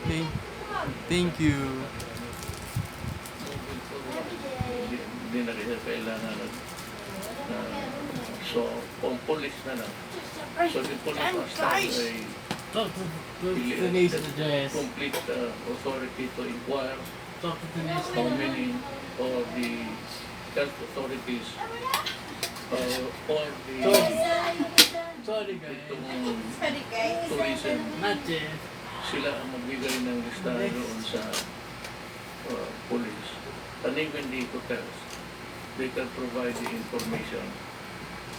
Thank, thank you. Hindi na rin kailangan so kung police na lang, so the police must have a Talk to Denise Jess. complete authority to inquire Talk to Denise. how many or the health authorities or the Sorry guys. itong tourism, Not Jess. sila ang magbigay ng listahan doon sa police. And even the hotels, they can provide the information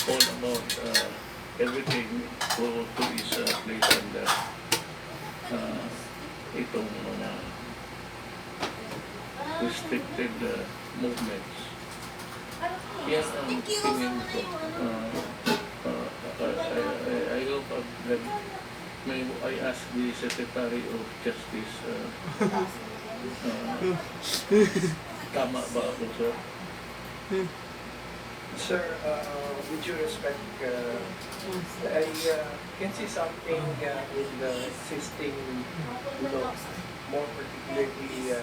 all about everything to is place under itong mga restricted movements. Yan ang tingin ko. I hope that may I ask the Secretary of Justice tama ba ako, sir? Sir, with due respect, I can see something in the existing law, more particularly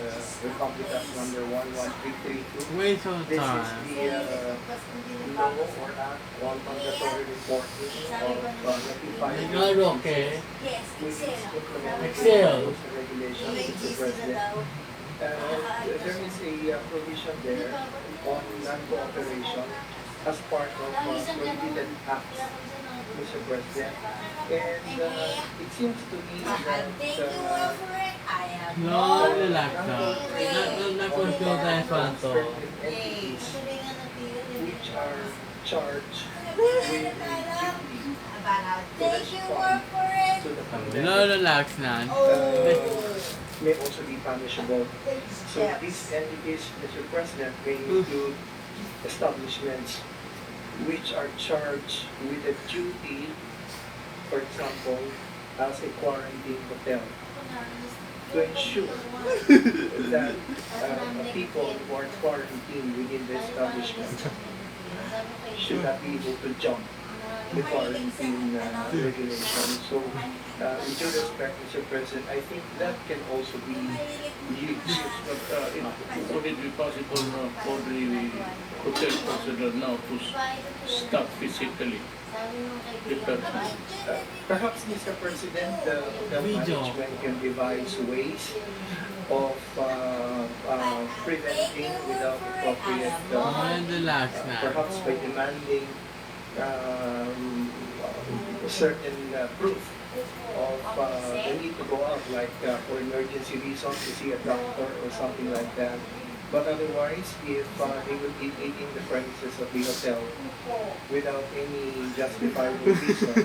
Republic Act number 11332. Wait for This is time. the law or act on mandatory reporting of notified You're okay. which is implemented Excel. rules and regulations of the President. There is a provision there on non-cooperation as part of prohibited acts, Mr. President. And it seems to me that No, relax na. Na-confuse tayo sa ito. entities which are charged with a duty to respond to the pandemic No, relax na. may also be punishable. So these entities, Mr. President, may include establishments which are charged with a duty, for example, as a quarantine hotel, to ensure that people who are quarantined within the establishment should not be able to jump the quarantine regulations. So, with due respect, Mr. President, I think that can also be used. But would it be possible for the hotel personnel now to stop physically the person? Perhaps, Mr. President, the hotel Video. management can devise ways of preventing without appropriate, Relax na. perhaps by demanding certain proof of the need to go out, like for emergency reasons to see a doctor or something like that. But otherwise, if they would be leaving the premises of the hotel without any justifiable reason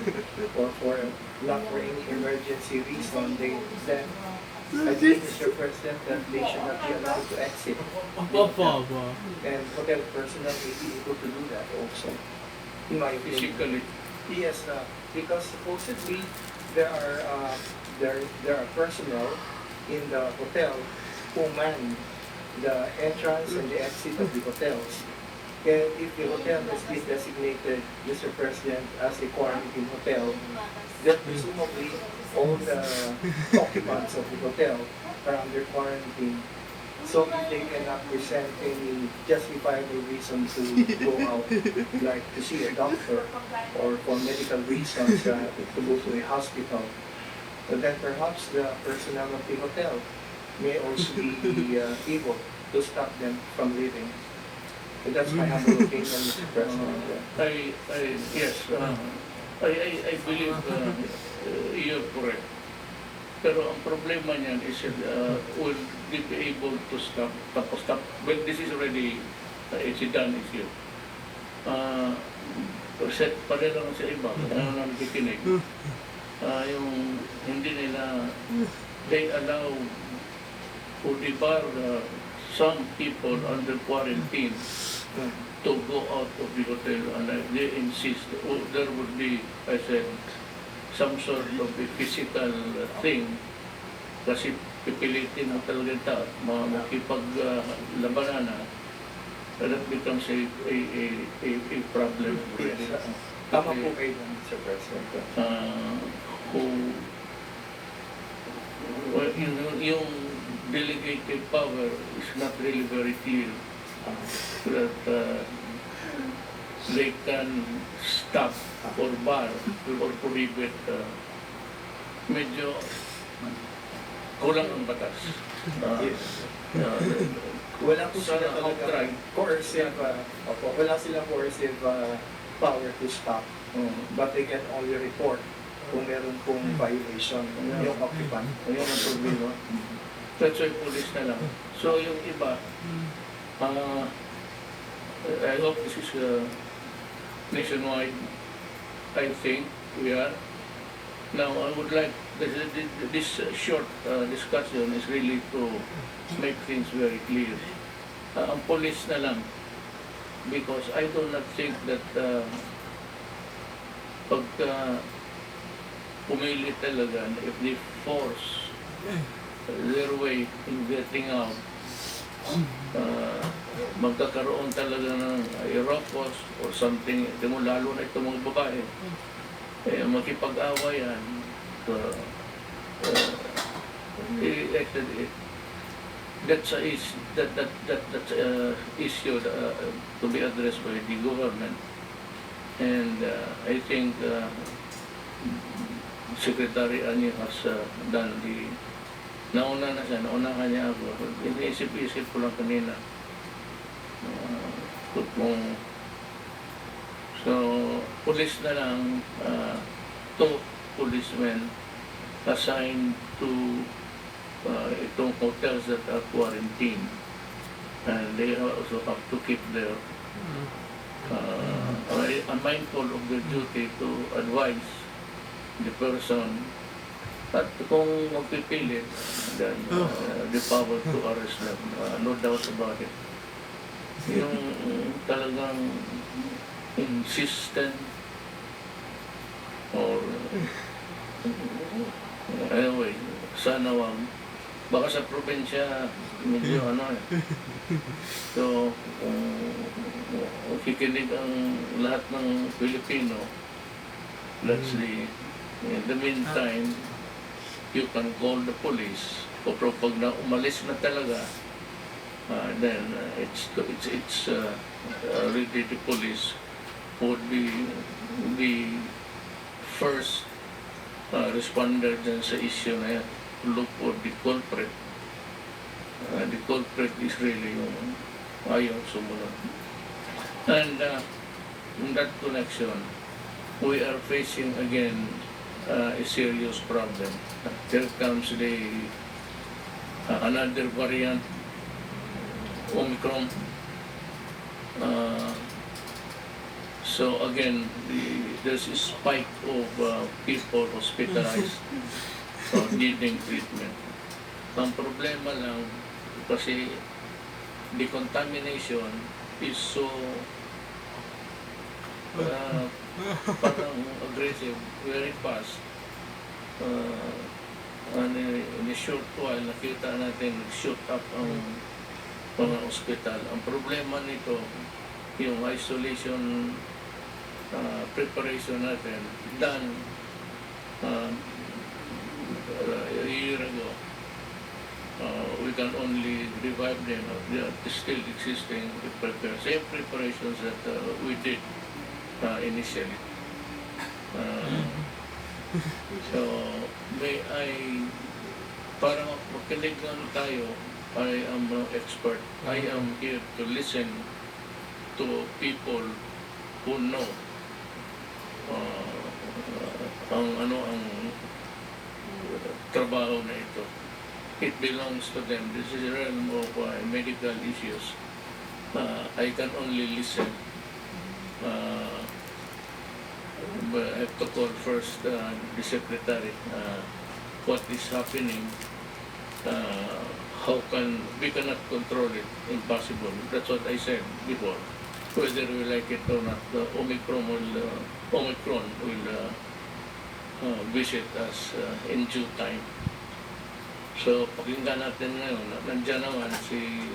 or not for any emergency reason, then I think, Mr. President, that they should not be allowed to exit the hotel. And hotel personnel may be able to do that also, in my opinion. Physically? Yes, because supposedly there are personnel in the hotel who man the entrance and the exit of the hotels. And if the hotel has been designated, Mr. President, as a quarantine hotel, then presumably all the occupants of the hotel are under quarantine. So if they cannot present any justifiable reason to go out, like to see a doctor or for medical reasons to go to a hospital, then perhaps the personnel of the hotel may also be able to stop them from leaving. And that's my humble opinion, Mr. President. Yes, I believe you're correct. Pero ang problema niyan is will they be able to stop, well, this is already it's a done issue. Pareho lang sa iba, ano na nakikinig. Yung hindi nila, they allow or they bar some people under quarantine to go out of the hotel, and they insist there would be, I said, some sort of a physical thing, kasi pipilitin mo talaga yung tao, makipaglabanan na, that becomes a problem. Yes. Tama po kayo, Mr. President. Who, well, yung delegated power is not really very clear that they can stop or bar or prohibit. Medyo kulang ang batas. Wala po Sa sila talaga outright. coercive, wala silang coercive power to stop. But they can only report kung meron pong violation yung occupant. Ayun ang problema. That's why police na lang. So yung iba, I hope this is nationwide. I think we are. Now I would like this short discussion is really to make things very clear. Ang police na lang, because I do not think that pagka pumili talaga, if they force their way in getting out, magkakaroon talaga ng irokos or something, lalo na itong mga babae, makipag-awayan, that's a issue to be addressed by the government. And I think Secretary Ani has done nauna na siya, naunahan niya ako. Iniisip-isip ko lang kanina. So, police na lang, 2 policemen assigned to itong hotels that are quarantined. And they also have to keep their mindful of their duty to advise the person at kung magpipilit, then the power to arrest them, no doubt about it. Yung talagang insistent or anyway, sana wag. Baka sa probinsya, medyo So, kikinig ang lahat ng Pilipino, that's in the meantime, you can call the police. O pag na umalis na talaga, then it's really the police would be the first responder dyan sa issue na yan. Look for the culprit. The culprit is really yung ayaw sumunod. And in that connection, we are facing again a serious problem. Here comes another variant, Omicron. So again, there's a spike of people hospitalized needing treatment. Ang problema lang, kasi decontamination is so parang aggressive, very fast. And in a short while, nakita natin shoot up ang mga ospital. Ang problema nito, yung isolation preparation natin done a year ago. We can only revive them. They are still existing. Same preparations that we did initially. So, may I, para makinig lang tayo, I am no expert. I am here to listen to people who know ang trabaho na ito. It belongs to them. This is a realm of medical issues. I can only listen. But I have to call first the secretary. What is happening? We cannot control it? Impossible. That's what I said before. Whether we like it or not, the Omicron will visit us in due time. So, pakinggan natin ngayon, nandiyan naman si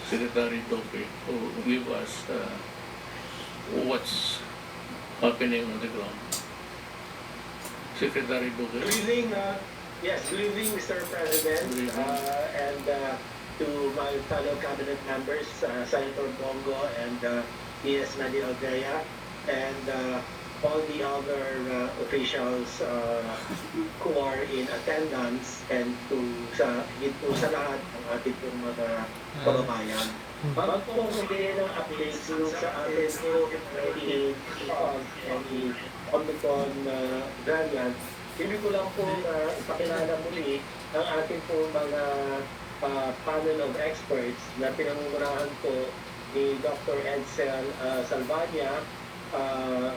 Secretary Tope who give us what's happening on the ground. Secretary Tope. Good evening, Yes, good evening, Mr. President, Good evening. and to my fellow cabinet members, Senator Bongo and PS Manny Aldea, and all the other officials who are in attendance, and to higit po sa lahat ng ating pong mga kababayan. Bago po ako bigay ng updates yung sa atin po any Omicron variant, ibig ko lang po ipakilala muli ang ating po mga panel of experts na pinangungunahan po ni Dr. Edsel Salvania,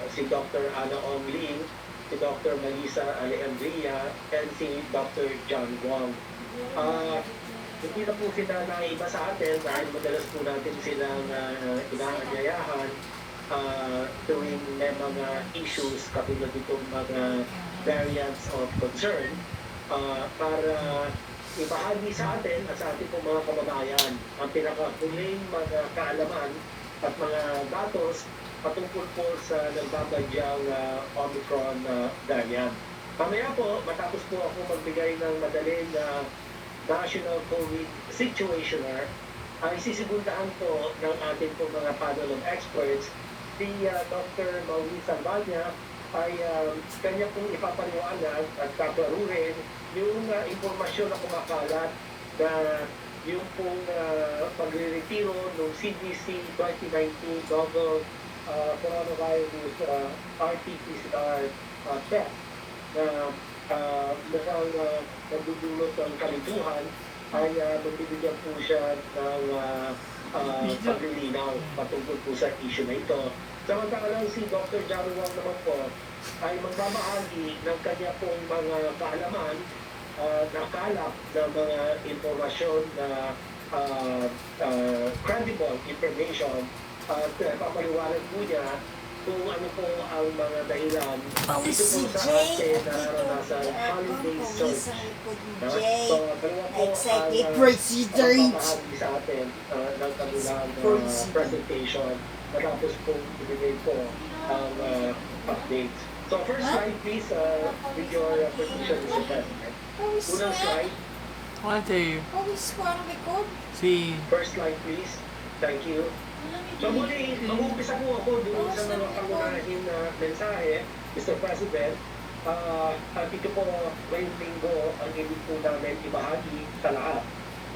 si Dr. Ana Ong Ling, si Dr. Melissa Alejandria, and si Dr. John Wong. Hindi na po sila naiba sa atin dahil madalas po natin silang inaanyayahan tuwing may mga issues katulad itong mga variants of concern para ibahagi sa atin at sa ating pong mga kababayan ang pinakahuling mga kaalaman at mga datos patungkol po sa nagbabadyang Omicron variant. Mamaya po, matapos po ako magbigay ng madaling National COVID Situationer, ay sisigundahan po ng ating po mga panel of experts. Si Dr. Maurice Salvania ay kanya pong ipapaliwanag at kaklaruhin yung impormasyon na kumakalat na yung pong pagre-retiro ng CDC 2019 novel coronavirus RT-PCR test na mukhang nagdudulot ng kalituhan ay magbibigyan po siya ng paglilinaw patungkol po sa issue na ito. Samantalang si Dr. John Wong naman po ay magbabahagi ng kanya pong mga kaalaman, nakalap ng mga informasyon na credible information at papaliwanag po niya kung ano po ang mga dahilan dito po sa ating nararanasan holiday surge. So, dalawa po ang papahagi sa atin ng kabilang presentation matapos po ibigay po ang updates. So, first slide please with your petition, Mr. President. Unang slide. Sí. First slide please. Thank you. So muli, mag-uumpisa po ako doon sa mga pangunahin na mensahe, Mr. President. At ito po ngayong linggo ang ibig po namin ibahagi sa lahat.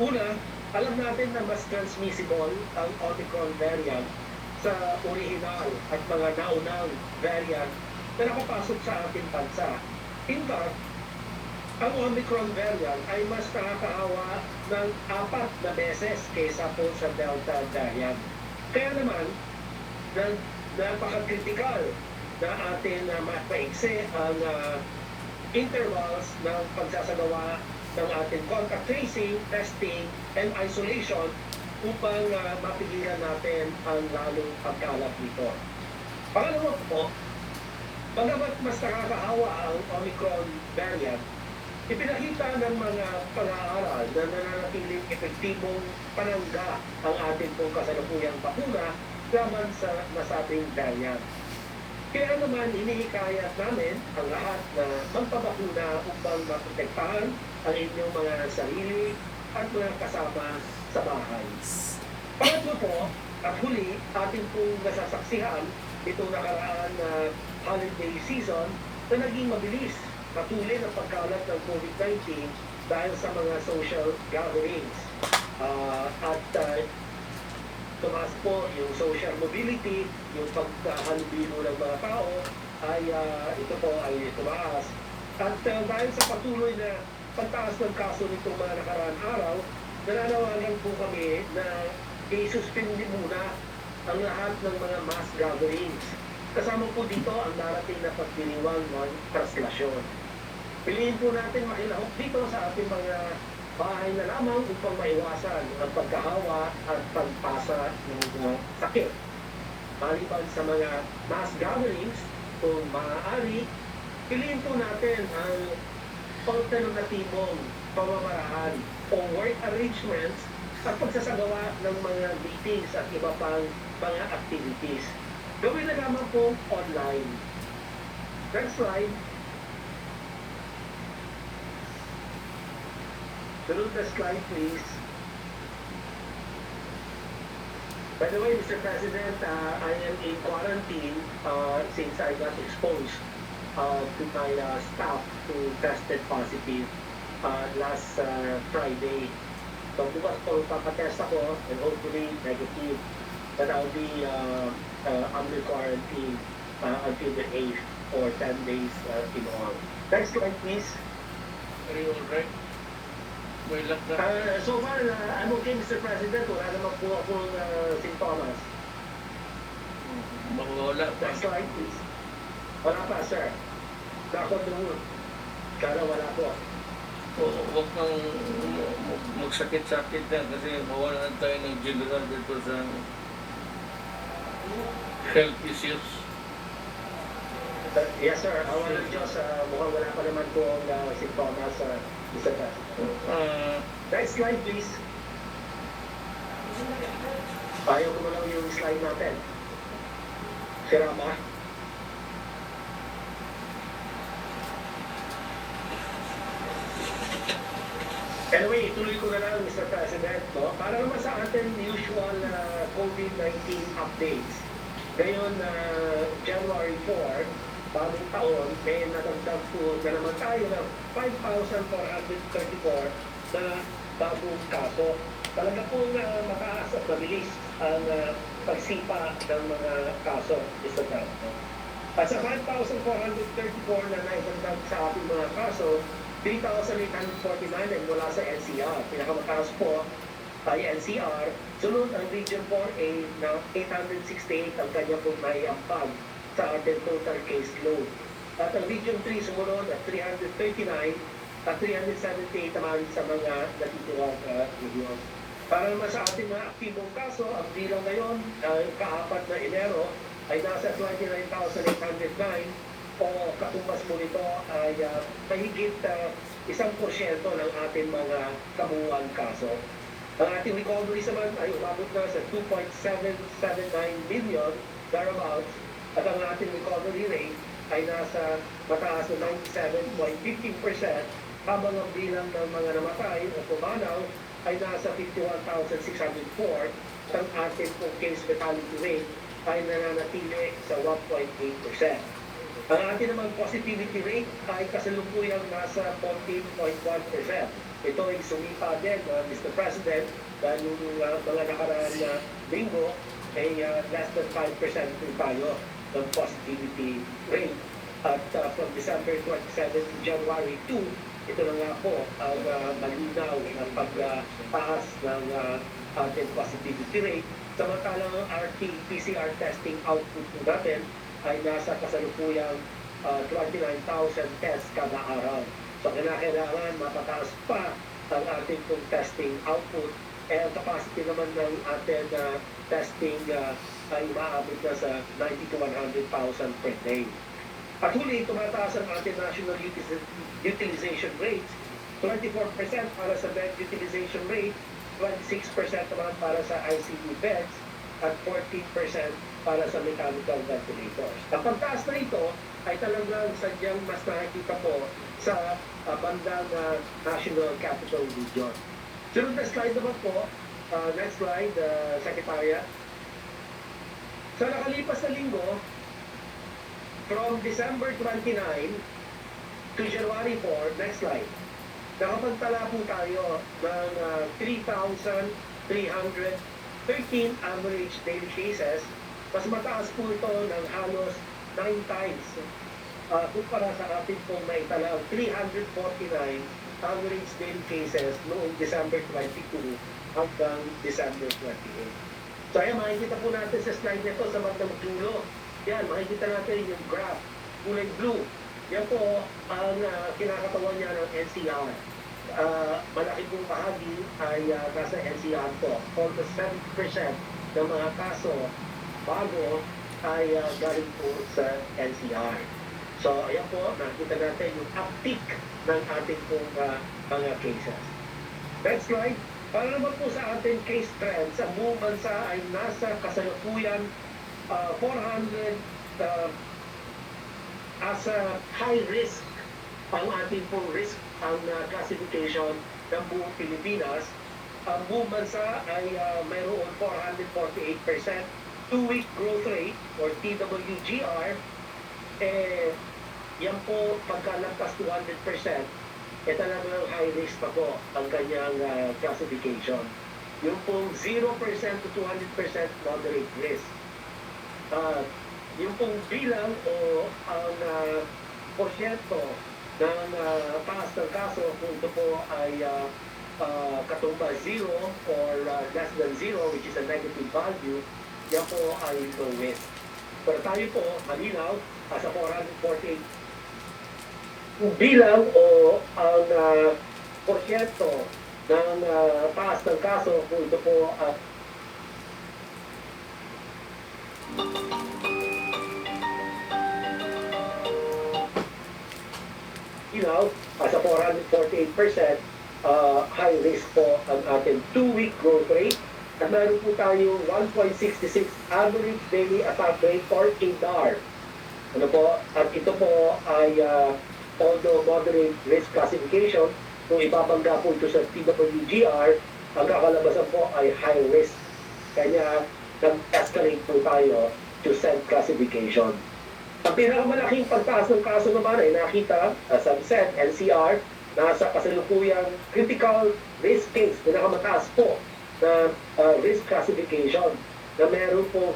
Una, alam natin na mas transmissible ang Omicron variant sa original at mga naunang variant na nakapasok sa ating bansa. In fact, ang Omicron variant ay mas nakakahawa ng 4 na beses kaysa po sa Delta variant. Kaya naman, napaka-critical na atin na mapaigsi ang intervals ng pagsasagawa ng ating contact tracing, testing, and isolation upang mapigilan natin ang lalong pagkalat nito. Pangalawa po, bagamat mas nakakahawa ang Omicron variant, ipinakita ng mga pag-aaral na nananatiling epektibong panangga ang ating pong kasalukuyang bakuna laban sa nasabing variant. Kaya naman hinihikayat namin ang lahat na magpabakuna upang maprotektahan ang inyong mga sarili at mga kasama sa bahay. Pangatlo po, at huli, ating pong nasasaksihan itong nakaraan na holiday season na naging mabilis patuloy ang pagkalat ng COVID-19 dahil sa mga social gatherings. At tumaas po yung social mobility, yung pagkahalubilo ng mga tao, ay ito po ay tumaas. At dahil sa patuloy na pagtaas ng kaso nitong mga nakaraan araw, nananawagan po kami na i-suspindi muna ang lahat ng mga mass gatherings. Kasama po dito ang darating na pagdiriwang ng traslasyon. Piliin po natin makilahok dito sa ating mga bahay na lamang upang maiwasan ang pagkahawa at pagpasa ng sakit. Maliban sa mga mass gatherings, kung maaari, piliin po natin ang alternatibong pamamaraan o work arrangements at pagsasagawa ng mga meetings at iba pang mga activities. Gawin na lamang po online. Next slide. Sunod na slide, please. By the way, Mr. President, I am in quarantine since I got exposed to my staff who tested positive last Friday. So bukas po papatest ako and hopefully negative. But I'll be under quarantine until the 8th or 10 days in all. Next slide, please. Are you alright? May luck na. So far, I'm okay, Mr. President. Wala naman po akong sintomas. Mawawala pa. Next slide, please. Wala pa, sir. Ako doon. Kala wala po. Huwag kang magsakit-sakit na kasi mawalan tayo ng general dito sa health issues. Yes, sir. Awan ng Diyos. Mukhang wala pa naman po ang sintomas, Mr. President. Next slide, please. Ayaw ko lang yung slide natin. Sira ba? Anyway, ituloy ko na lang, Mr. President. No? Para naman sa ating usual COVID-19 updates. Ngayon, January 4, bagong taon, may nadagdag po na naman tayo ng 5,434 na bagong kaso. Talaga pong mataas at mabilis ang pagsipa ng mga kaso, Mr. President. At sa 5,434 na naitagdag sa ating mga kaso, 3,849 ay mula sa NCR. Pinakamataas po ay NCR. Sunod ang Region 4A na 868 ang kanya pong naiampag sa ating total caseload. At ang Region 3 sumunod at 339 at 378 naman sa mga natitirang region. Para naman sa ating mga aktibong kaso, ang bilang ngayon ay kaapat na Enero ay nasa 29,809 o katumbas mo nito ay mahigit 1% ng ating mga kabuuan kaso. Ang ating recoveries naman ay umabot na sa 2.779 million thereabouts at ang ating recovery rate ay nasa mataas na 97.15% habang ang bilang ng mga namatay o pumanaw ay nasa 51,604 at ang ating case fatality rate ay nananatili sa 1.8%. Ang ating naman positivity rate ay kasalukuyang nasa 14.1%. Ito ay sumipa din, Mr. President, dahil yung mga nakaraan na linggo ay less than 5% po tayo ng positivity rate. At from December 27 to January 2, ito na nga po ang malinaw ng pagtaas ng ating positivity rate. Samantalang ang RT-PCR testing output po natin ay nasa kasalukuyang 29,000 tests kada araw. So kailangan mapataas pa ang ating testing output. And capacity naman ng ating testing ay maabot na sa 90 to 100,000 per day. At huli, tumataas ang ating national utilization rate. 24% para sa bed utilization rate, 26% naman para sa ICU beds, at 14% para sa mechanical ventilators. Ang pagtaas na ito ay talagang sadyang mas nakikita po sa bandang National Capital Region. Sunod na slide naman po, next slide, Secretariat. Sa nakalipas na linggo, from December 29 to January 4, next slide, nakapagtala po tayo ng 3,313 average daily cases. Mas mataas po ito ng halos 9 times kumpara sa ating pong naitalang 349 average daily cases noong December 22 hanggang December 28. So ayan, makikita po natin sa slide nito sa bandang dulo. Yan, makikita natin yung graph, kulay blue. Yan po ang kinakatawan niya ng NCR. Malaki pong bahagi ay nasa NCR po. Almost 70% ng mga kaso bago ay galing po sa NCR. So, ayan po, nakita natin yung uptick ng ating pong mga cases. Next slide. Para naman po sa ating case trends, ang buong bansa ay nasa kasalukuyan 400 as a high risk ang ating pong risk ang classification ng buong Pilipinas. Ang buong bansa ay mayroon 448% two-week growth rate or TWGR. Yan po pagkalampas 200%, talagang high risk pa po ang kanyang classification. Yung pong 0% to 200% moderate risk. Yung pong bilang o ang porsyento ng taas ng kaso kung ito po ay katumbas 0 or less than 0, which is a negative value, yan po ay low risk. Pero tayo po, malinaw, sa 448 bilang o ang porsyento ng taas ng kaso kung ito po sa 448%, high risk po ang ating 2-week growth rate. At meron po tayo 1.66 average daily attack rate or ADAR. Ano po? At ito po ay although moderate risk classification, kung ibabangga po ito sa TWGR, ang kakalabasan po ay high risk. Kanya nag-escalate po tayo to SED classification. Ang pinakamalaking pagtaas ng kaso naman ay nakita sa SED, NCR, nasa kasalukuyang critical risk case, pinakamataas po na risk classification na meron po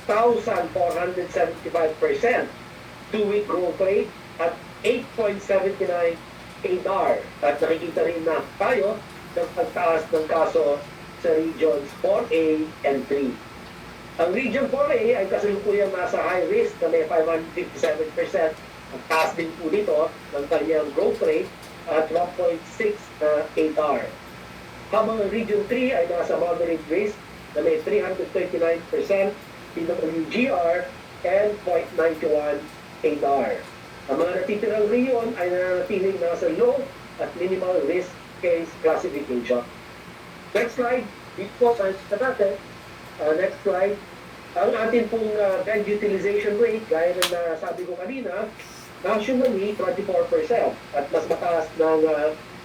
1,475% two-week growth rate at 8.79 ADAR. At nakikita rin na tayo ng pagtaas ng kaso sa regions 4A and 3. Ang region 4A ay kasalukuyang nasa high risk na may 557%. Ang taas din po dito ng kanyang growth rate at 1.6 ADAR. Habang ang region 3 ay nasa moderate risk na may 339% TWGR and 0.91 ADAR. Ang mga natitirang region ay nananatiling nasa low at minimal risk case classification. Next slide. Dito po tayo sa natin. Next slide. Ang ating pong bed utilization rate, gaya na sabi ko kanina, nationally 24% at mas mataas ng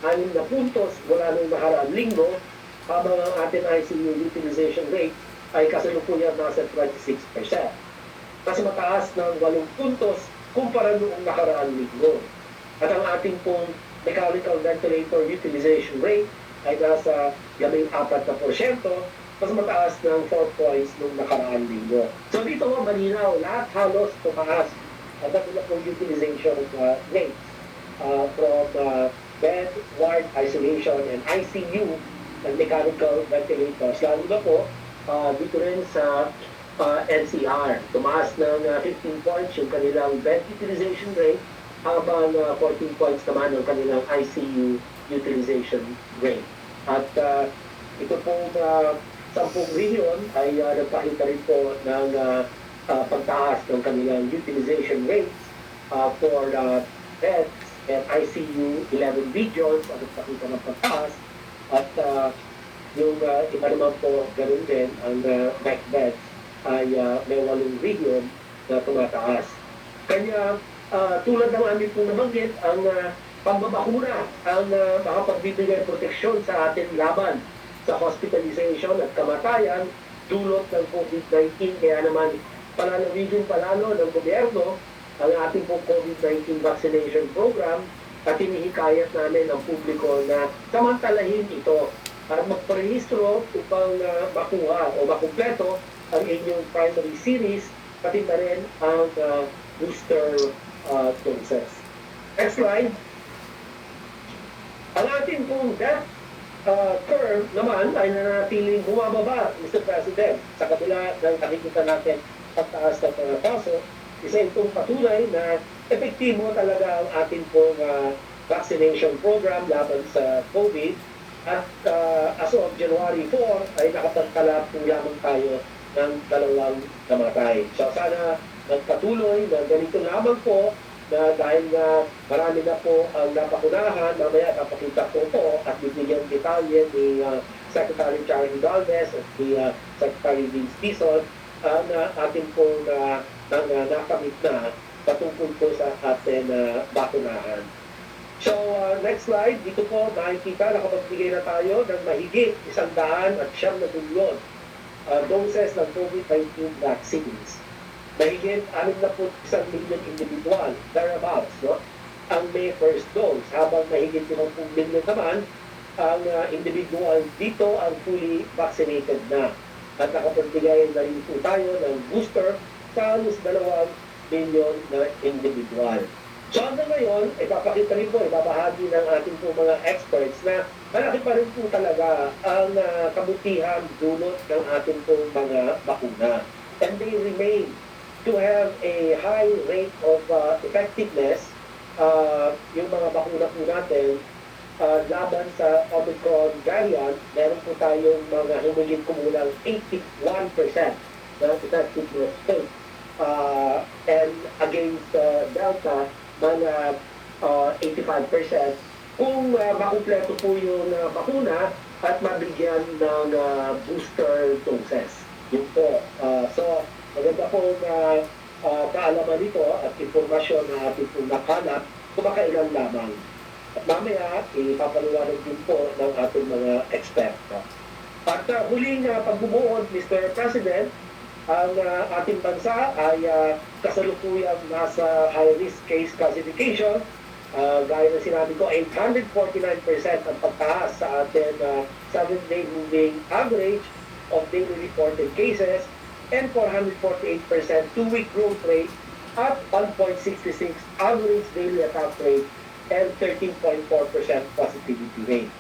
6 na puntos mula nung nakaraang linggo, habang ang ating ICU utilization rate ay kasalukuyang nasa 26%. Mas mataas ng 8 puntos kumpara noong nakaraang linggo. At ang ating pong mechanical ventilator utilization rate ay nasa 14%, mas mataas ng 4 points noong nakaraang linggo. So dito malinaw, lahat halos tumaas ang kanilang pong utilization rates from bed, ward, isolation, and ICU and mechanical ventilators. Lalo na po dito rin sa NCR. Tumaas ng 15 points yung kanilang bed utilization rate, habang 14 points naman ang kanilang ICU utilization rate. At ito pong 10 region ay nagpakita rin po ng pagtaas ng kanilang utilization rates for beds and ICU 11 regions ang nagpakita ng pagtaas. At yung iba naman po ganoon din ang back beds ay may 8 region na tumataas. Kanya tulad ng amin pong nabanggit, ang pambabakuna ang makapagbibigay proteksyon sa ating laban sa hospitalization at kamatayan dulot ng COVID-19. Kaya naman panalo ng gobyerno ang ating pong COVID-19 vaccination program at hinihikayat namin ang publiko na samantalahin ito at magparehistro upang makuha o makumpleto ang inyong primary series, pati na rin ang booster doses. Next slide. Ang ating pong death curve naman ay nanatiling bumababa, Mr. President. Sa kabila ng nakikita natin pagtaas ng kaso, isa itong patunay na epektibo talaga ang ating pong vaccination program laban sa COVID. At as of January 4 ay nakapagtala po lamang tayo ng 2 namatay. So sana magpatuloy na ganito lamang po, na dahil na marami na po ang napakunahan, mamaya napakita po ito at bibigyan detalye ni Secretary Charlie Galvez at ni Secretary Vince Dizon na ating po nakamit na patungkol po sa ating bakunahan. So, next slide, dito po makikita nakapagbigay na tayo ng mahigit 109 doses ng COVID-19 vaccines. Mahigit 61 million individual, thereabouts, no? Ang may first dose, habang mahigit 50 million naman ang individual dito ang fully vaccinated na. At nakapagbigay na rin po tayo ng booster sa halos 2 million na individual. So hanggang ngayon, ipapakita rin po, ibabahagi ng ating po mga experts na malaki pa rin po talaga ang kabutihan dulot ng ating po mga bakuna. And they remain to have a high rate of effectiveness, yung mga bakuna po natin, laban sa Omicron variant. Meron po tayong mga humigit kumulang 81% na effectiveness rate. And against Delta, mga 85%. Kung makumpleto po yung bakuna at mabigyan ng booster doses. Yun po. So, maganda po na kaalaman nito at impormasyon na ating po nakalap, kumakailan lamang. At mamaya, ipapaliwanag din po ng ating mga eksperto. At huling pagbubuod, Mr. President, ang ating bansa ay kasalukuyang nasa high-risk case classification. Gaya na sinabi ko, 849% ang pagtaas sa ating 7-day moving average of daily reported cases and 448% 2-week growth rate at 1.66 average daily attack rate and 13.4% positivity rate.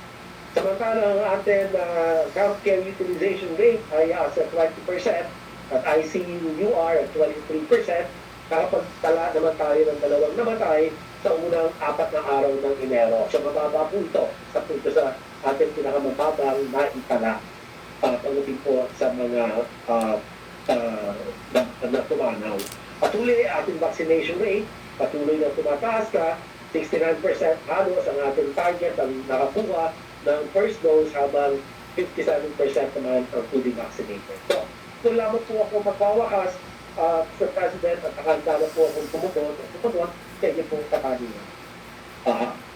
Samantala, ang ating healthcare utilization rate ay sa 20%. At ICU-UR at 23%, nakapagtala naman tayo ng 2 namatay sa unang 4 na araw ng Enero. So mababa po ito sa punto sa ating pinakamababang naitala pagdating po sa mga na tumanaw. Patuloy ating vaccination rate, patuloy na tumataas ka, 69% halos ang ating target ang nakakuha ng first dose habang 57% naman ang fully vaccinated. So, kung lamang po ako magpawakas, Sir President, at nakanda na po akong tumugot, thank you po sa kanina.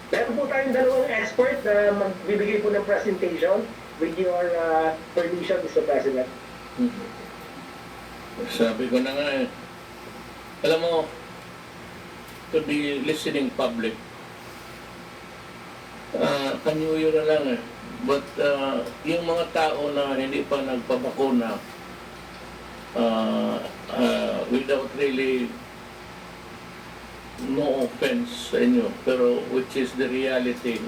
Meron po tayong 2 expert na magbibigay po ng presentation with your permission, Mr. President. Sabi ko na nga alam mo, to the listening public, kanyuyo na lang But yung mga tao na hindi pa nagpabakuna, without really no offense sa inyo, pero which is the reality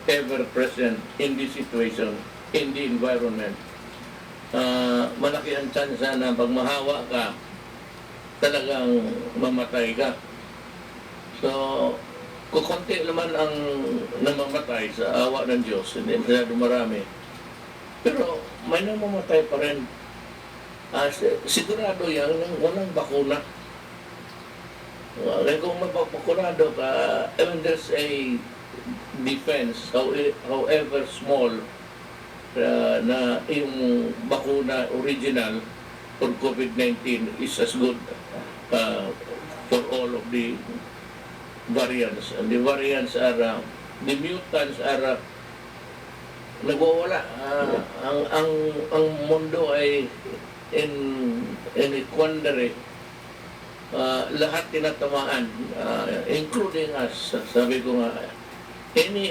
ever present in this situation, in the environment. Malaki ang tsansa na pag mahawa ka, talagang mamatay ka. So, kukunti naman ang namamatay sa awa ng Diyos, hindi masyado marami. Pero may namamatay pa rin. Sigurado yan, walang bakuna. Kung mapapakunado ka, when there's a defense, however small, na yung bakuna original for COVID-19 is as good for all of the variants. And the variants are, the mutants are nagwawala. Ang mundo ay in a quandary. Lahat tinatamaan, including us. Sabi ko nga, any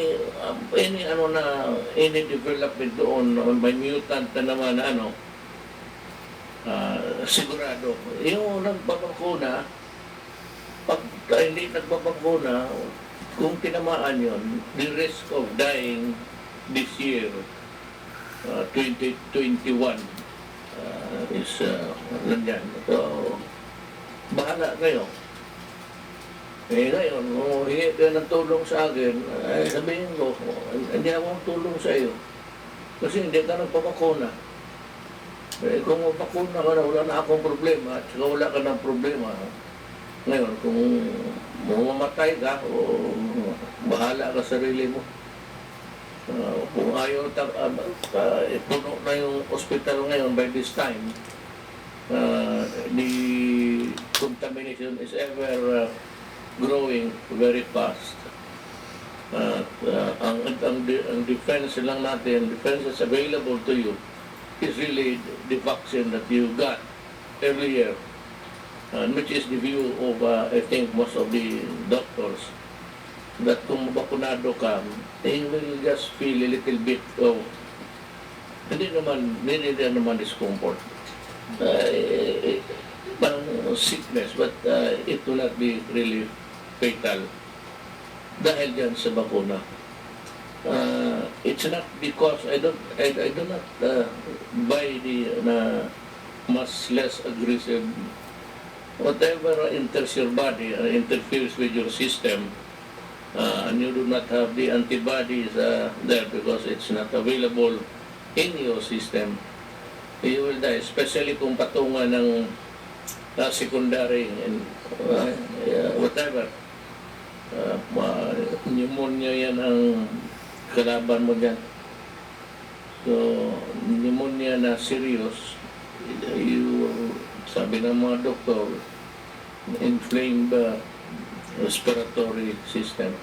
development doon may mutant na naman sigurado. Yung nagbabakuna, pag hindi nagbabakuna, kung tinamaan yon, the risk of dying this year, 2021, is nandyan. So, bahala kayo. Ngayon, kung hingi kayo ng tulong sa akin, sabihin ko, hindi akong tulong sa iyo. Kasi hindi ka nagpapakuna. Kung mapakuna ka na, wala na akong problema, at saka wala ka ng problema. Ngayon, kung mamamatay ka, o bahala ka sa sarili mo. Kung ayaw, puno na yung hospital ngayon by this time, the contamination is ever growing very fast. Ang defense lang natin, defense that's available to you is really the vaccine that you got every year, which is the view of, I think, most of the doctors, that kung mabakunado ka, you will just feel a little bit of, hindi naman discomfort. Parang sickness, but it will not be really fatal dahil dyan sa bakuna. It's not because I do not buy the much less aggressive, whatever enters your body interferes with your system, and you do not have the antibodies there because it's not available in your system, you will die, especially kung patungan ng secondary and whatever. Pneumonia yan ang kalaban mo dyan. So, pneumonia na serious, sabi ng mga doktor, inflamed respiratory system.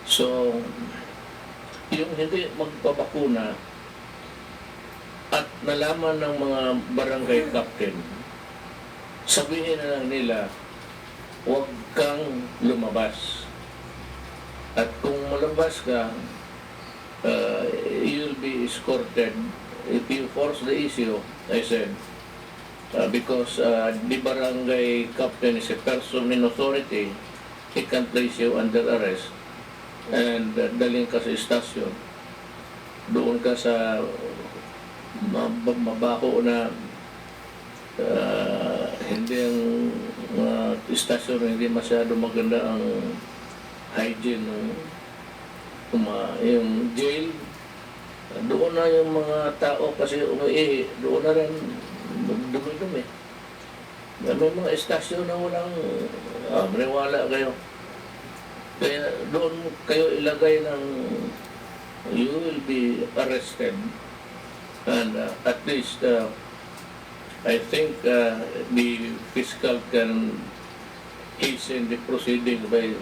So, yung hindi magpabakuna at nalaman ng mga barangay captain, sabihin na lang nila, huwag kang lumabas. At kung malabas ka, you'll be escorted. If you force the issue, I said, because the barangay captain is a person in authority, he can place you under arrest and dalhin ka sa istasyon. Doon ka sa mabaho na hindi ang istasyon, hindi masyado maganda ang hygiene yung jail. Doon na yung mga tao kasi umiihi, doon na rin dumi-dumi. May mga istasyon na walang maniwala kayo. Kaya doon kayo ilagay ng you will be arrested, and at least I think the fiscal can hasten the proceeding by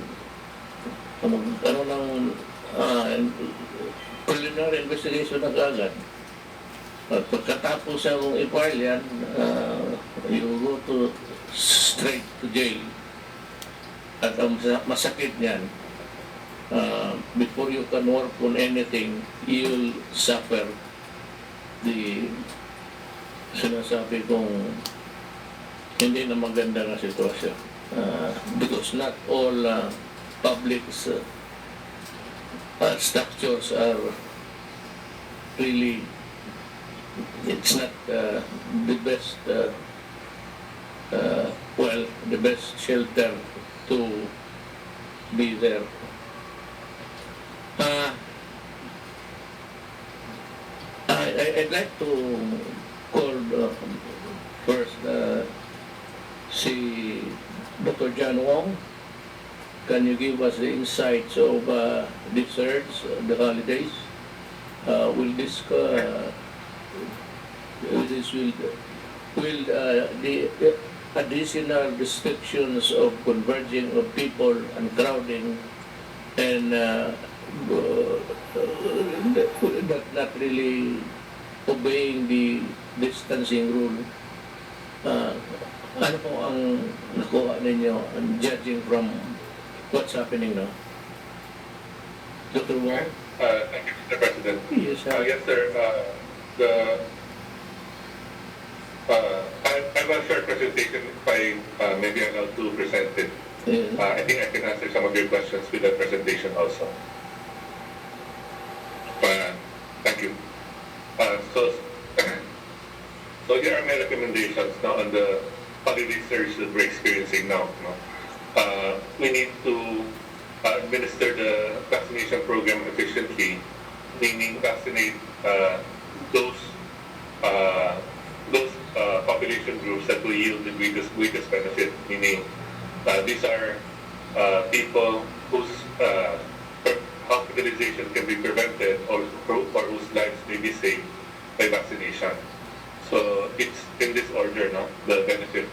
preliminary investigation na agad. At pagkatapos akong i-file yan, you go to straight to jail. At ang masakit niyan, before you can work on anything, you'll suffer the sinasabi kong hindi na maganda na sitwasyon. Because not all public structures are really, it's not the best, the best shelter to be there. I'd like to call first si Dr. John Wong. Can you give us the insights of the surge, the holidays? Will the additional restrictions of converging of people and crowding and not really obeying the distancing rule, ano po ang nakuha ninyo judging from what's happening now? Dr. Wong? Thank you, Mr. President. Yes, sir. Yes, sir. I have a short presentation if I may be allowed to present it. Yeah. I think I can answer some of your questions with that presentation also. Thank you. So here are my recommendations now on the holiday surge that we're experiencing now. We need to administer the vaccination program efficiently, meaning vaccinate those population groups that will yield the greatest benefit, meaning these are people whose hospitalization can be prevented or whose lives may be saved by vaccination. So it's in this order, no? The benefit: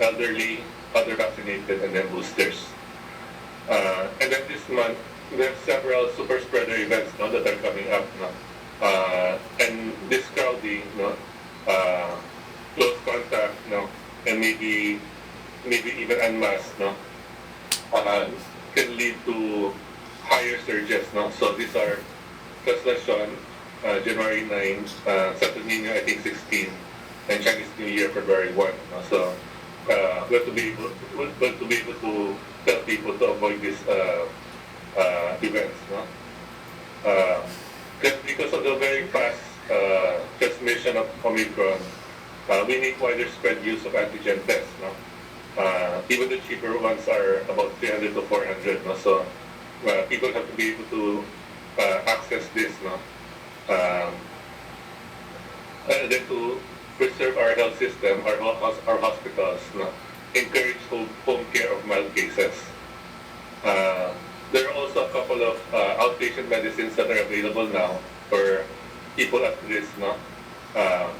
elderly, other vaccinated, and then boosters. And then this month, we have several super spreader events no, that are coming up. No? And this crowding, no, close contact, no, and maybe even unmasked, no, can lead to higher surges. No? So these are Translation, January 9, Santo Niño, I think 16, and Chinese New Year, February 1. No? So we have to be able to tell people to avoid these events. No? Because of the very fast transmission of Omicron, we need wider spread use of antigen tests. No? Even the cheaper ones are about 300 to 400. No? So people have to be able to access this. No? And then to preserve our health system, our hospitals, no? Encourage home care of mild cases. There are also a couple of outpatient medicines that are available now for people at risk. No?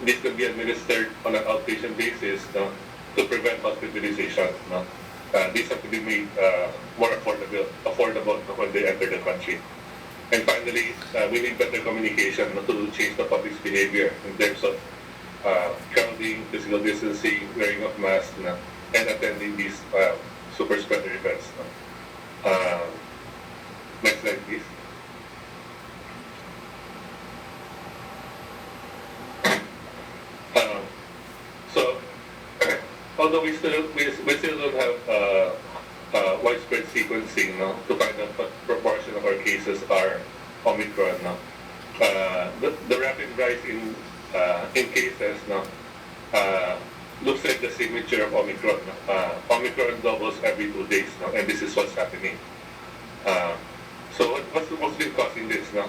This can be administered on an outpatient basis, no? To prevent hospitalization. No? These have to be made more affordable when they enter the country. And finally, we need better communication to change the public's behavior in terms of crowding, physical distancing, wearing of masks, and attending these super spreader events. Next slide, please. So, although we still don't have widespread sequencing, no, to find out what proportion of our cases are Omicron, no. The rapid rise in cases, no, looks like the signature of Omicron. No? Omicron doubles every 2 days, no, and this is what's happening. So what's been causing this, no?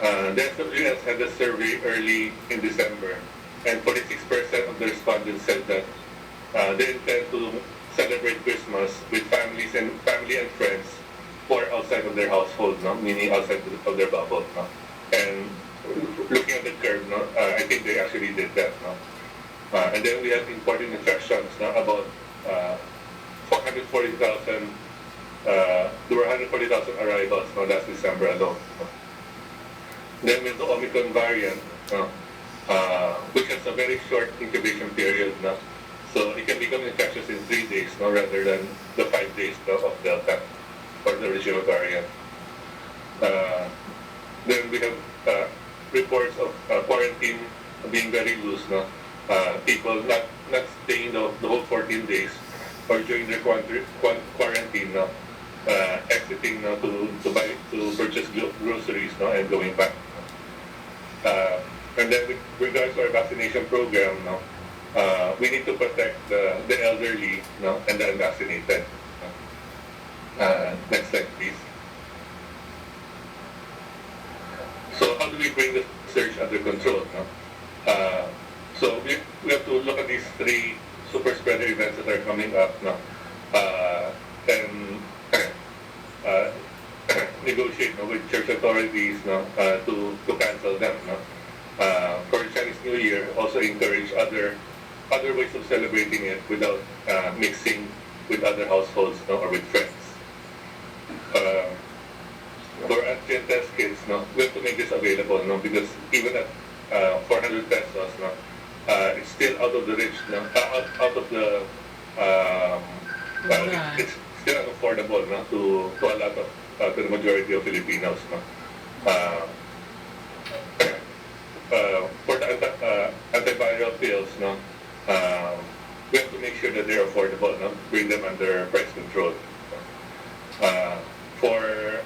The SWS had a survey early in December, and 46% of the respondents said that they intend to celebrate Christmas with family and friends who are outside of their household, no? Meaning outside of their bubble. No? And looking at the curve, no? I think they actually did that. No? And then we have important infections, no? About 440,000. There were 140,000 arrivals, no? Last December alone. No? Then with the Omicron variant, no? Which has a very short incubation period. No? So it can become infectious in 3 days, no, rather than the 5 days of Delta or the original variant. Then we have reports of quarantine being very loose, no? People not staying the whole 14 days or during their quarantine, no? Exiting, no, to purchase groceries, no, and going back. And then with regards to our vaccination program, no, we need to protect the elderly, no, and the unvaccinated. Next slide, please. So how do we bring the surge under control? No? So we have to look at these 3 super spreader events that are coming up, no? And negotiate, no, with church authorities, no, to cancel them. No? For Chinese New Year, also encourage other ways of celebrating it without mixing with other households, no, or with friends. For antigen test kits, no, we have to make this available, no, because even at 400 pesos, no, it's still out of the reach, no, out of the it's still unaffordable, no, to a lot of to the majority of Filipinos, no. For the antiviral pills, no, we have to make sure that they're affordable, no, bring them under price control. For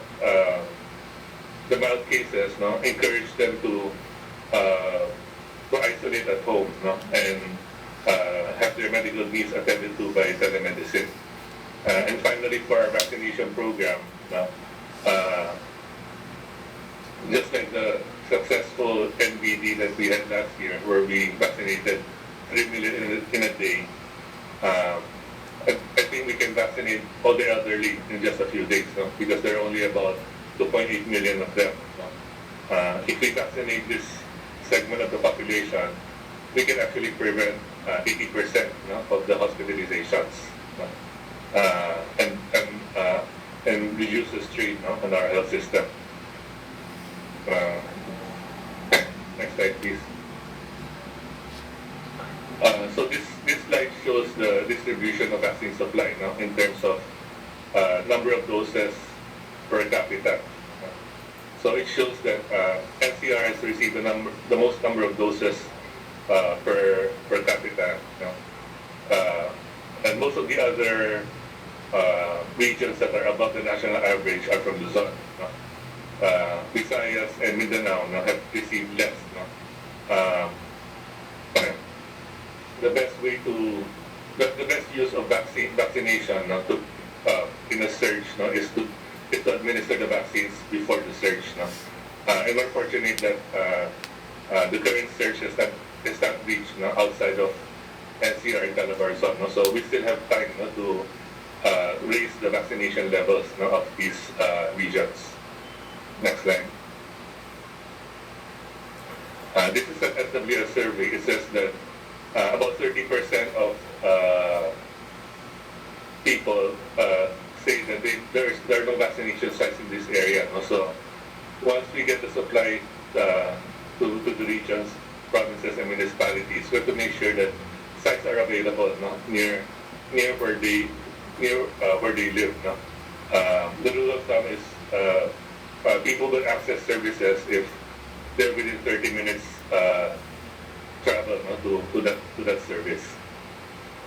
the mild cases, no, encourage them to isolate at home, no, and have their medical needs attended to by telemedicine. And finally, for our vaccination program, no, just like the successful NBD that we had last year, where we vaccinated 3 million in a day, I think we can vaccinate all the elderly in just a few days, no? Because there are only about 2.8 million of them. No? If we vaccinate this segment of the population, we can actually prevent 80%, no, of the hospitalizations. No? And and reduce the strain, no, on our health system. Next slide, please. So this slide shows the distribution of vaccine supply, no, in terms of number of doses per capita. So it shows that NCR has received the most number of doses per capita, no? And most of the other regions that are above the national average are from Luzon. No? Visayas and Mindanao, no, have received less. No? The best way to the best use of vaccination, no, to in a surge, no, is to administer the vaccines before the surge. No? And we're fortunate that the current surge has not reached, no, outside of NCR and Calabarzon. No? So we still have time, no, to raise the vaccination levels, no, of these regions. Next slide. This is an SWS survey. It says that about 30% of people say that there are no vaccination sites in this area. No? So once we get the supply to the regions, provinces, and municipalities, we have to make sure that sites are available, no, near where they live. No? The rule of thumb is people will access services if they're within 30 minutes travel, no, to that service.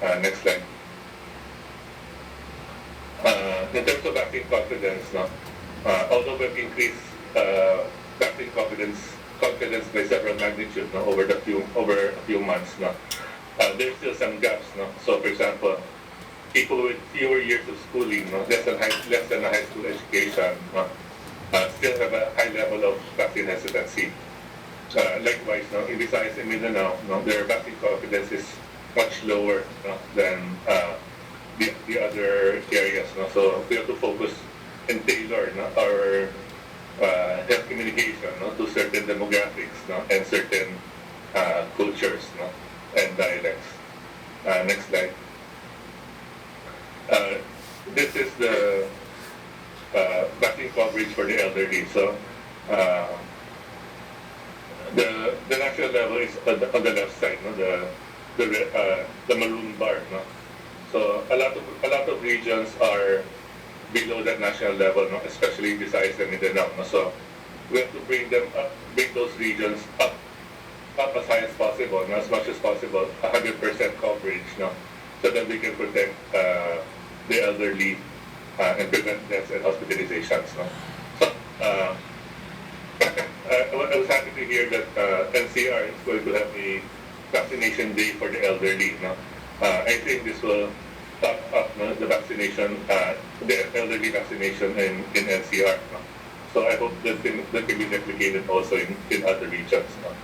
Next slide. In terms of vaccine confidence, no, although we've increased vaccine confidence by several magnitudes, no, over a few months, no, there's still some gaps. No? So, for example, people with fewer years of schooling, no, less than a high school education, no, still have a high level of vaccine hesitancy. Likewise, no, in Visayas and Mindanao, no, their vaccine confidence is much lower, no, than the other areas. No? So we have to focus and tailor, no, our health communication, no, to certain demographics, no, and certain cultures, no, and dialects. Next slide. This is the vaccine coverage for the elderly. So the national level is on the left side, no, the maroon bar. No? So a lot of regions are below that national level, no? Especially Visayas and Mindanao. No? So we have to bring those regions up as high as possible, no? As much as possible, 100% coverage, no? So that we can protect the elderly and prevent deaths and hospitalizations. No? So I was happy to hear that NCR is going to have a vaccination day for the elderly. No? I think this will top up, no, the vaccination, the elderly vaccination in NCR. No? So I hope that can be replicated also in other regions. No?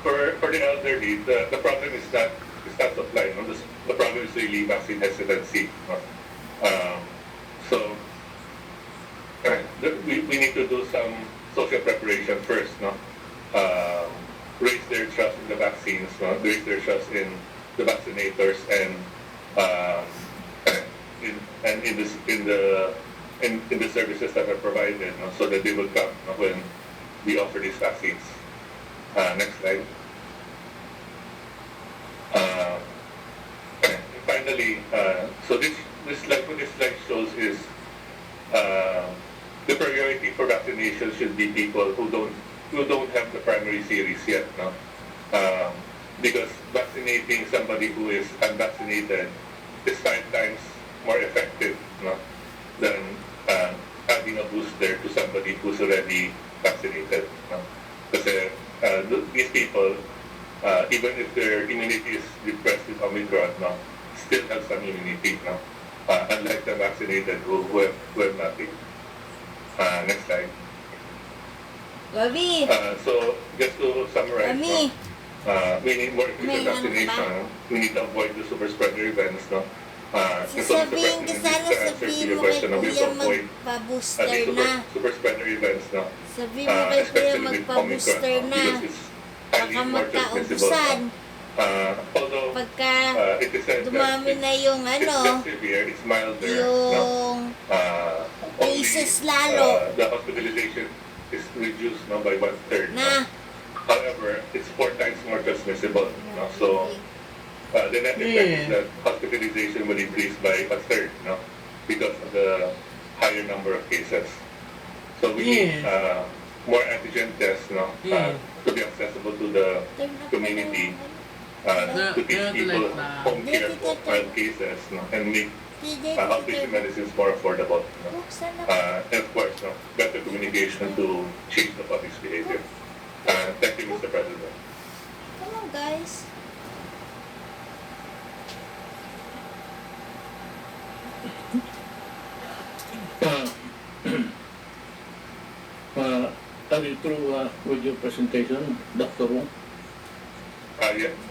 For the elderly, the problem is not supply. No? The problem is really vaccine hesitancy. No? So we need to do some social preparation first. No? Raise their trust in the vaccines, no? Raise their trust in the vaccinators, and in the services that are provided, no? So that they will come, no, when we offer these vaccines. Next slide. Finally, so what this slide shows is the priority for vaccination should be people who don't have the primary series yet, no? Because vaccinating somebody who is unvaccinated is 5 times more effective, no, than adding a booster to somebody who's already vaccinated. No? Because these people, even if their immunity is depressed with Omicron, no, still have some immunity, no? Unlike the vaccinated who have nothing. Next slide. Gabi, So just to summarize, Mami. we need more efficient vaccination. We need to avoid the super spreader events. No? sasabihin ko sana sabihin mo kay Kuya magpa-booster na. Super spreader events. No? Sabihin mo kay Kuya magpa-booster na. Baka magkaubusan. Although Pagka it is said that dumami na yung it's ano, less severe, it's milder. No? yung Only cases lalo the hospitalization is reduced now by 1/3. na However, it's 4 times more transmissible. No? So the net effect is that hospitalization will increase by 1/3, no? Because of the higher number of cases. So we need more antigen tests, no? To be accessible to the community, to teach people home care for mild cases, no? And make outpatient medicine is more affordable. No? And of course, no? Better communication to change the public's behavior. Thank you, Mr. President. Come on, guys. Are you through with your presentation, Dr. Wong?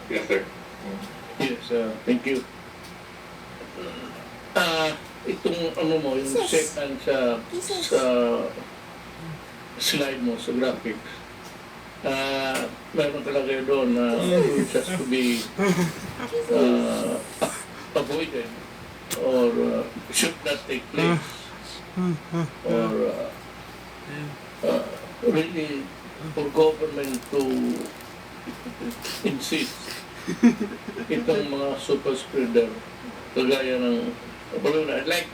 Yes, sir. Yes, thank you. Itong ano mo, yung Kisses. second Kisses. sa slide mo, sa graphics, meron talaga yun doon na it has to be avoided or should not take place or really for government to insist itong mga super spreader kagaya ng like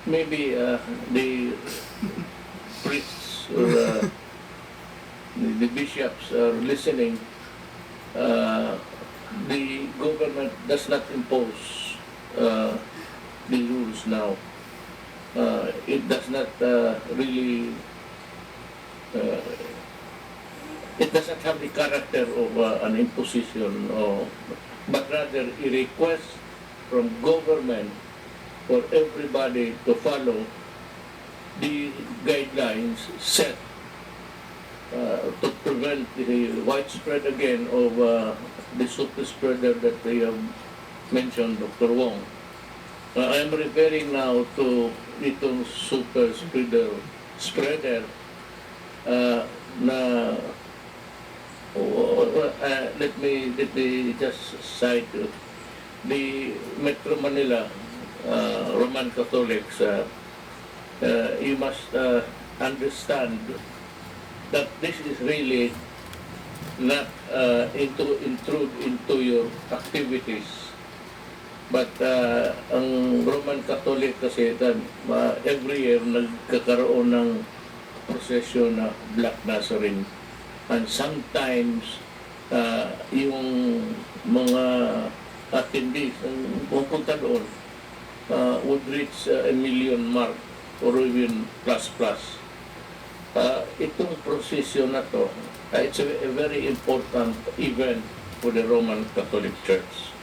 maybe the priests or the bishops are listening. The government does not impose the rules now. It does not really it doesn't have the character of an imposition, but rather a request from government for everybody to follow the guidelines set to prevent the widespread again of the super spreader that they have mentioned, Dr. Wong. I am referring now to itong super spreader na let me just cite the Metro Manila Roman Catholics. You must understand that this is really not intrude into your activities. But ang Roman Catholic kasi every year nagkakaroon ng procession na Black Nazarene. And sometimes yung mga attendees ang pupunta doon would reach a million mark or even plus. Itong procession na to, it's a very important event for the Roman Catholic Church.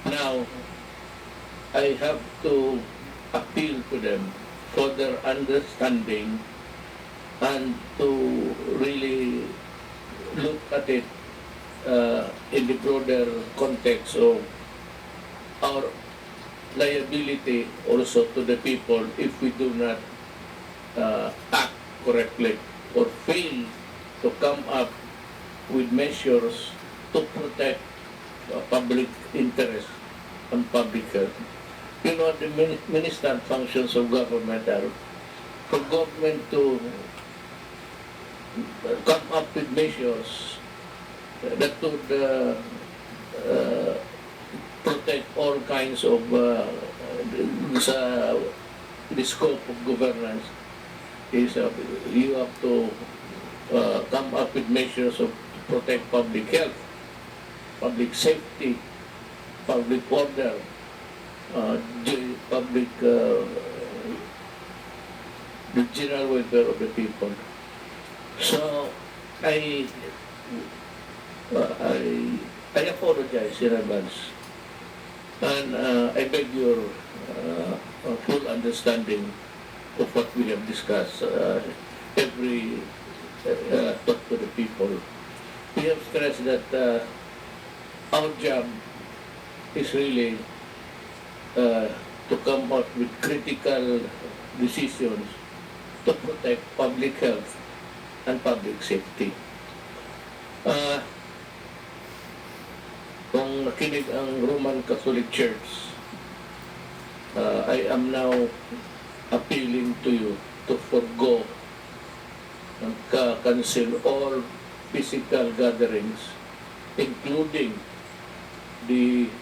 Now, I have to appeal to them for their understanding and to really look at it in the broader context of our liability also to the people if we do not act correctly or fail to come up with measures to protect public interest and public health. You know, the minister functions of government are for government to come up with measures that would protect all kinds of the scope of governance is you have to come up with measures of protect public health, public safety, public order, the general welfare of the people. So I apologize in advance, and I beg your full understanding of what we have discussed. Every talk to the people, we have stressed that our job is really to come out with critical decisions to protect public health and public safety. makinig ang Roman Catholic Church, I am now appealing to you to forgo and cancel all physical gatherings, including the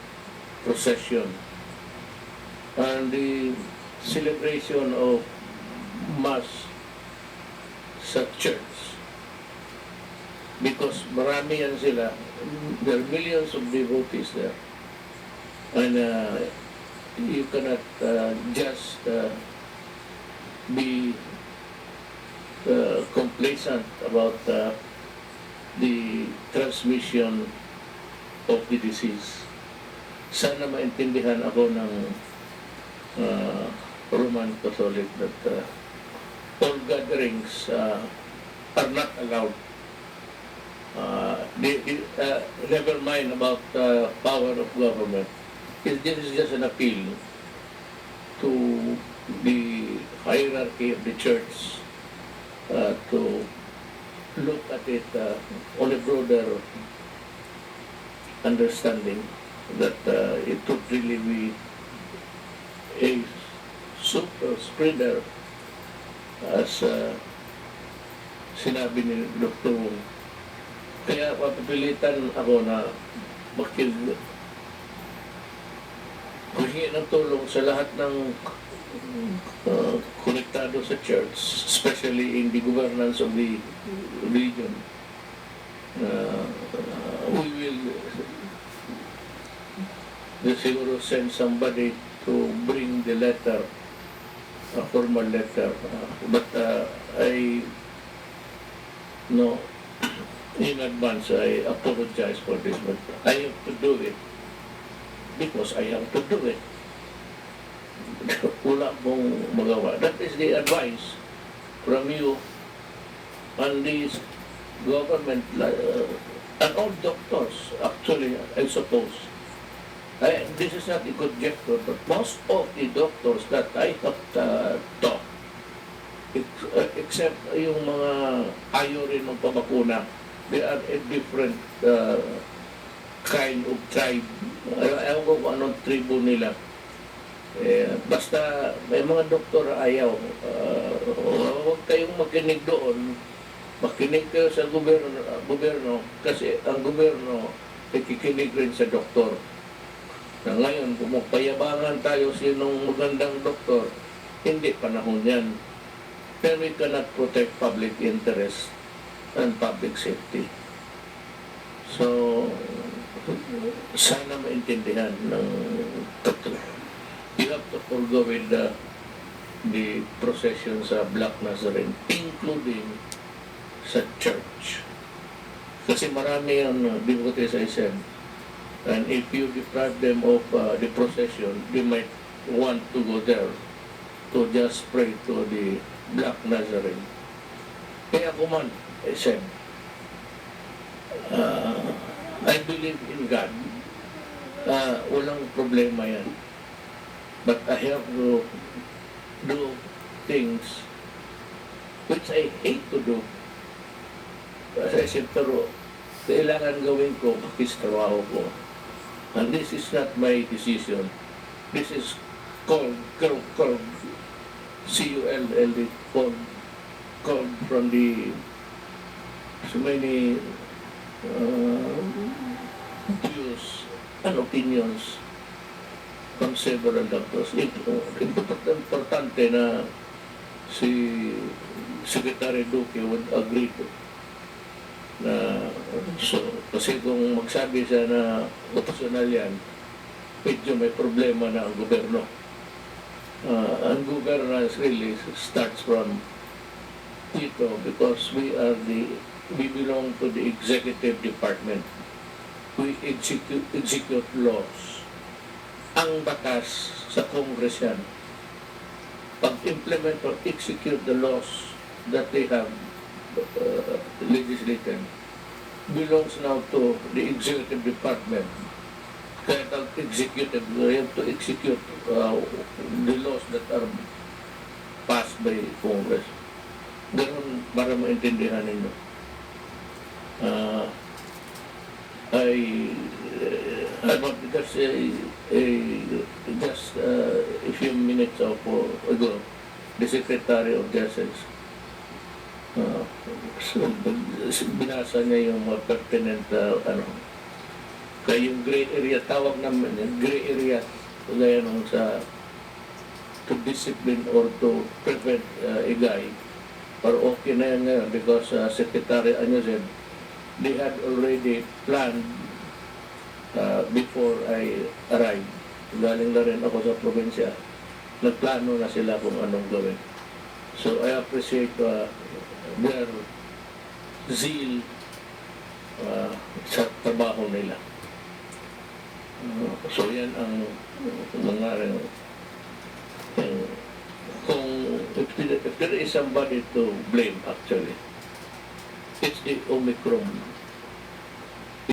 procession and the celebration of Mass sa church. Because marami yan sila. There are millions of devotees there. And you cannot just be complacent about the transmission of the disease. Sana maintindihan ako ng Roman Catholic that all gatherings are not allowed. Never mind about power of government. This is just an appeal to the hierarchy of the church to look at it on a broader understanding that it would really be a super spreader as sinabi ni Dr. Wong. Kaya papipilitan ako na humingi ng tulong sa lahat ng konektado sa church, especially in the governance of the region. We will siguro send somebody to bring the letter, a formal letter, but I no, in advance I apologize for this, but I have to do it because I have to do it. Wala mong magawa. That is the advice from you and these government and all doctors, actually, I suppose. This is not a conjecture, but most of the doctors that I have taught, except yung mga ayaw rin ng pabakuna, they are a different kind of tribe. Ewan ko kung anong tribo nila. Basta may mga doktor ayaw. Huwag kayong makinig doon. Makinig kayo sa gobyerno kasi ang gobyerno nakikinig rin sa doktor. Na ngayon, kung magpayabangan tayo sinong magandang doktor, hindi panahon yan. Pero we cannot protect public interest and public safety. So, sana maintindihan ng doktor. You have to forgo with the procession sa Black Nazarene, including sa church. Kasi marami ang devotees, I said, and if you deprive them of the procession, they might want to go there to just pray to the Black Nazarene. Kaya ako man, I said, I believe in God. Walang problema yan. But I have to do things which I hate to do. As I said, pero kailangan gawin ko pakistrabaho ko. And this is not my decision. This is called C-U-L-L, called from the so many views and opinions from several doctors. Importante na si Secretary Duque would agree to na so, kasi kung magsabi siya na optional yan, medyo may problema na ang gobyerno. Ang governance really starts from dito because we belong to the executive department. We execute laws. Ang batas sa Congress yan. Pag-implement or execute the laws that they have legislated belongs now to the executive department. Kaya executive, we have to execute the laws that are passed by Congress. Ganun para maintindihan ninyo. I have a because just a few minutes ago, the Secretary of Justice, so, binasa niya yung mga pertinent, kaya yung gray area, tawag naman yung gray area, gaya nung sa to discipline or to prevent a guy, pero okay na yan ngayon because Secretary said they had already planned before I arrived. Galing na rin ako sa probinsya, nagplano na sila kung anong gawin. So I appreciate their zeal sa trabaho nila. So yan ang nangyari. Kung if there is somebody to blame actually, it's the Omicron